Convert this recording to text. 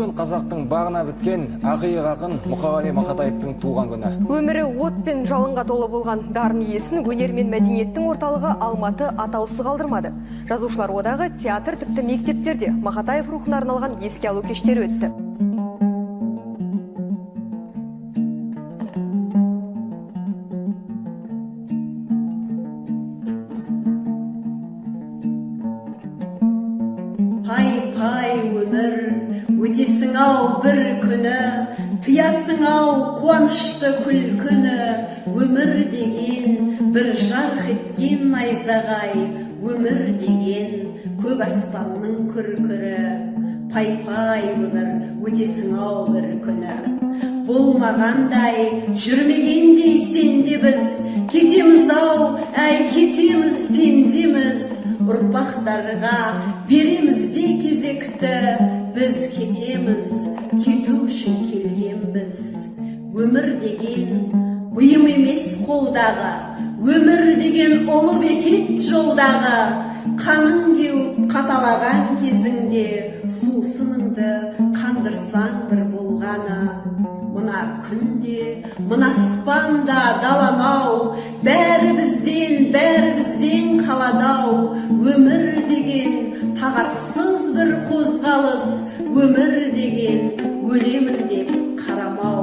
Бүгін қазақтың бағына біткен ақиық ақын Мұқағали Мақатаевтың туған күні. Өмірі от пен жалынға толы болған дарын иесін өнер мен мәдениеттің орталығы Алматы атаусыз қалдырмады. Жазушылар одағы, театр, тіпті мектептерде Мақатаев рухына арналған еске алу кештері өтті. Пай өмір, өтесің ау бір күні, тыясың ау қуанышты күлкіні. Өмір деген бір жарқ еткен найзағай, өмір деген көк аспанның күркірі. Пай өмір, өтесің ау бір күні. Болмағандай, жүрмегендей сенде біз, кетеміз ау, әй кетеміз пендеміз. Ұрпақтарға береміз де кезекті, біз кетеміз, кету үшін келгенбіз. Өмір деген бұйым емес қолдағы, өмір деген ұлы бекет жолдағы. Қаның кеуіп қаталаған кезіңде, сусыныңды қандырсаң бір болғаны. Мына күнде, мына аспанда даланау, бәрі бізден қаладау. Өмір деген тағатсыз бір қозғалыс, өмір деген өлемін деп қарамау.